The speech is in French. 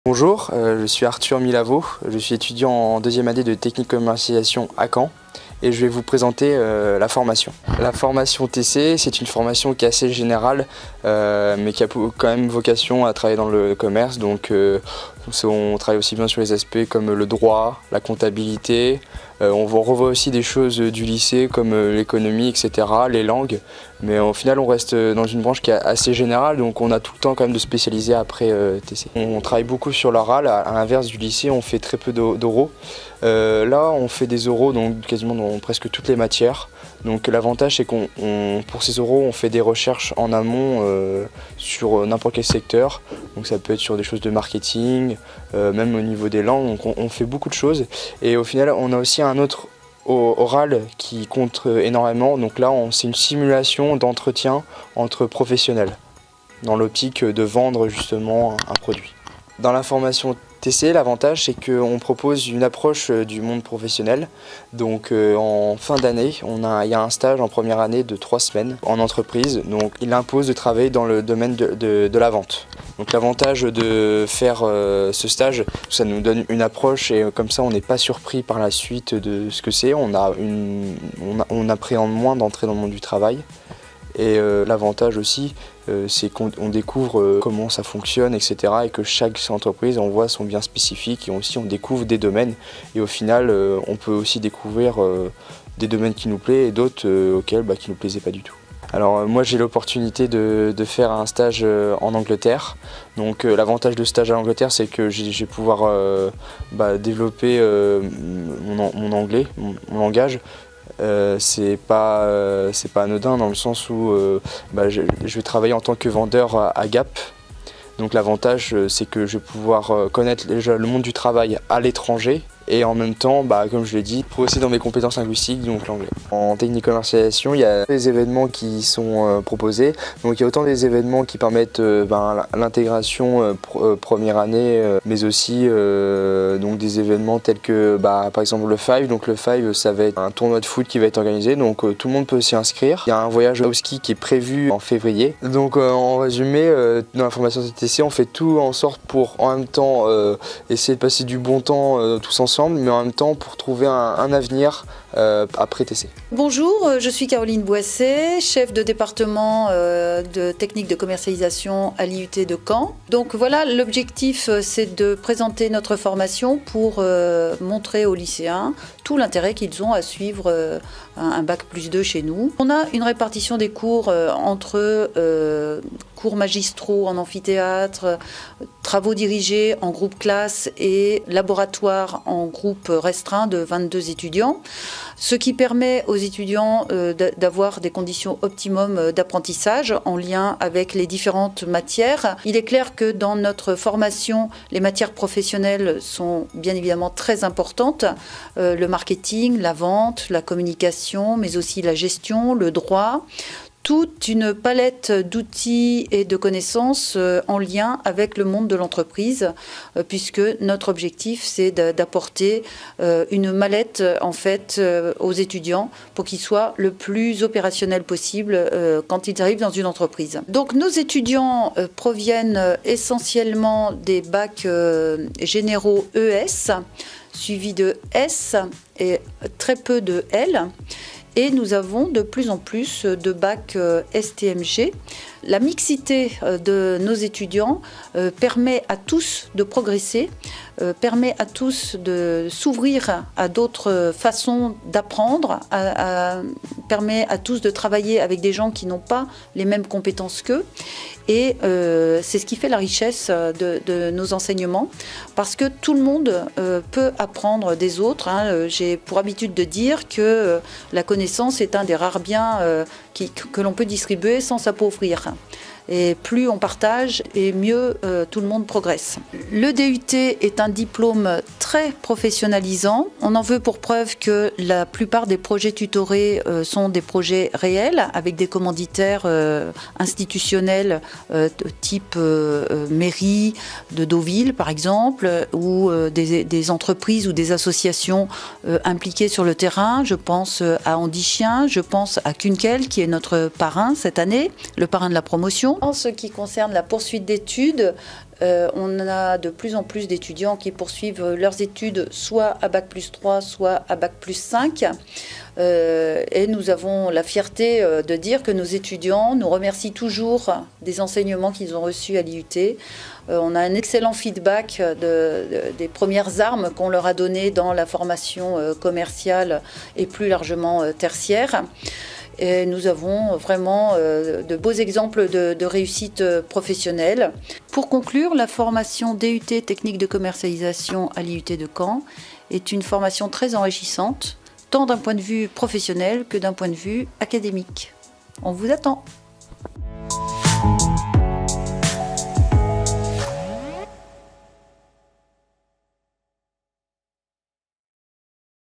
Bonjour, je suis Arthur Milavo, je suis étudiant en deuxième année de technique commercialisation à Caen et je vais vous présenter la formation. La formation TC, c'est une formation qui est assez générale mais qui a quand même vocation à travailler dans le commerce. Donc on travaille aussi bien sur les aspects comme le droit, la comptabilité. On revoit aussi des choses du lycée comme l'économie, etc., les langues. Mais au final, on reste dans une branche qui est assez générale, donc on a tout le temps quand même de spécialiser après TC. On travaille beaucoup sur l'oral, à l'inverse du lycée, on fait très peu d'oraux. Là, on fait des oraux donc quasiment dans presque toutes les matières. Donc l'avantage, c'est pour ces oraux, on fait des recherches en amont sur n'importe quel secteur. Donc ça peut être sur des choses de marketing, même au niveau des langues. Donc on fait beaucoup de choses. Et au final, on a aussi un autre oral qui compte énormément. Donc là, c'est une simulation d'entretien entre professionnels dans l'optique de vendre justement un produit. Dans la formation TC, l'avantage c'est qu'on propose une approche du monde professionnel. Donc en fin d'année, il y a un stage en première année de 3 semaines en entreprise. Donc il impose de travailler dans le domaine de la vente. Donc l'avantage de faire ce stage, ça nous donne une approche et comme ça on n'est pas surpris par la suite de ce que c'est. On appréhende moins d'entrer dans le monde du travail. Et l'avantage aussi, c'est qu'on découvre comment ça fonctionne, etc. Et que chaque entreprise envoie son bien spécifique et aussi on découvre des domaines. Et au final, on peut aussi découvrir des domaines qui nous plaisent et d'autres qui ne nous plaisaient pas du tout. Alors moi j'ai l'opportunité de faire un stage en Angleterre. Donc l'avantage de ce stage en Angleterre, c'est que je vais pouvoir développer mon anglais, mon langage. C'est pas anodin dans le sens où je vais travailler en tant que vendeur à Gap. Donc l'avantage c'est que je vais pouvoir connaître déjà le monde du travail à l'étranger et en même temps, comme je l'ai dit, progresser dans mes compétences linguistiques, donc l'anglais. En technique commercialisation, il y a des événements qui sont proposés. Donc il y a autant des événements qui permettent l'intégration première année, mais aussi donc des événements tels que par exemple le Five. Donc le Five, ça va être un tournoi de foot qui va être organisé, donc tout le monde peut s'y inscrire. Il y a un voyage au ski qui est prévu en février. Donc en résumé, dans la formation TTC, on fait tout en sorte pour en même temps essayer de passer du bon temps tous ensemble, mais en même temps pour trouver un avenir après TC. Bonjour, je suis Caroline Boisset, chef de département de technique de commercialisation à l'IUT de Caen. Donc voilà, l'objectif c'est de présenter notre formation pour montrer aux lycéens tout l'intérêt qu'ils ont à suivre un Bac+2 chez nous. On a une répartition des cours entre cours magistraux en amphithéâtre, travaux dirigés en groupe classe et laboratoire en groupe restreint de 22 étudiants, ce qui permet aux étudiants d'avoir des conditions optimum d'apprentissage en lien avec les différentes matières. Il est clair que dans notre formation, les matières professionnelles sont bien évidemment très importantes. Le marketing, la vente, la communication, mais aussi la gestion, le droit. Toute une palette d'outils et de connaissances en lien avec le monde de l'entreprise, puisque notre objectif c'est d'apporter une mallette en fait aux étudiants pour qu'ils soient le plus opérationnels possible quand ils arrivent dans une entreprise. Donc nos étudiants proviennent essentiellement des bacs généraux ES, suivis de S et très peu de L. Et nous avons de plus en plus de bacs STMG. La mixité de nos étudiants permet à tous de progresser, permet à tous de s'ouvrir à d'autres façons d'apprendre, permet à tous de travailler avec des gens qui n'ont pas les mêmes compétences qu'eux. Et c'est ce qui fait la richesse de nos enseignements, parce que tout le monde peut apprendre des autres. J'ai pour habitude de dire que la connaissance est un des rares biens que l'on peut distribuer sans s'appauvrir. Et plus on partage, et mieux tout le monde progresse. Le DUT est un diplôme très professionnalisant. On en veut pour preuve que la plupart des projets tutorés sont des projets réels, avec des commanditaires institutionnels type mairie de Deauville par exemple, ou des entreprises ou des associations impliquées sur le terrain. Je pense à Andy Chien, je pense à Kunkel qui est notre parrain cette année, le parrain de la promotion. En ce qui concerne la poursuite d'études, on a de plus en plus d'étudiants qui poursuivent leurs études soit à Bac+3, soit à Bac+5. Et nous avons la fierté de dire que nos étudiants nous remercient toujours des enseignements qu'ils ont reçus à l'IUT. On a un excellent feedback des premières armes qu'on leur a données dans la formation commerciale et plus largement tertiaire. Et nous avons vraiment de beaux exemples de réussite professionnelle. Pour conclure, la formation DUT Technique de commercialisation à l'IUT de Caen est une formation très enrichissante, tant d'un point de vue professionnel que d'un point de vue académique. On vous attend!